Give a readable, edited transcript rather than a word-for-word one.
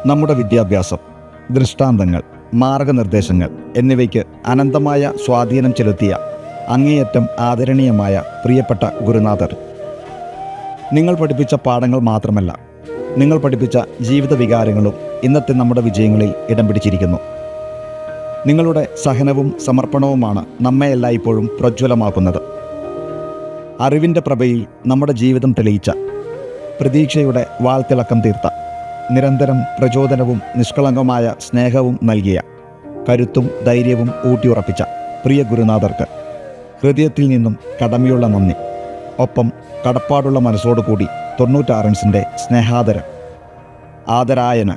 നമ്മുടെ വിദ്യാഭ്യാസം, ദൃഷ്ടാന്തങ്ങൾ, മാർഗനിർദ്ദേശങ്ങൾ എന്നിവയ്ക്ക് അനന്തമായ സ്വാധീനം ചെലുത്തിയ അങ്ങേയറ്റം ആദരണീയമായ പ്രിയപ്പെട്ട ഗുരുനാഥർ, നിങ്ങൾ പഠിപ്പിച്ച പാഠങ്ങൾ മാത്രമല്ല, നിങ്ങൾ പഠിപ്പിച്ച ജീവിത വികാരങ്ങളും ഇന്നത്തെ നമ്മുടെ വിജയങ്ങളിൽ ഇടം പിടിച്ചിരിക്കുന്നു. നിങ്ങളുടെ സഹനവും സമർപ്പണവുമാണ് നമ്മെ എല്ലായ്പ്പോഴും പ്രജ്വലമാക്കുന്നത്. അറിവിൻ്റെ പ്രഭയിൽ നമ്മുടെ ജീവിതം തെളിയിച്ച, പ്രതീക്ഷയുടെ വാൾത്തിളക്കം തീർത്ത, നിരന്തരം പ്രചോദനവും നിഷ്കളങ്കമായ സ്നേഹവും നൽകിയ, കരുത്തും ധൈര്യവും ഊട്ടിയുറപ്പിച്ച പ്രിയ ഗുരുനാഥർക്ക് ഹൃദയത്തിൽ നിന്നും കടമയുള്ള നന്ദി. ഒപ്പം കടപ്പാടുള്ള മനസ്സോടുകൂടി 96 സ്നേഹാദരം. ആദരായന.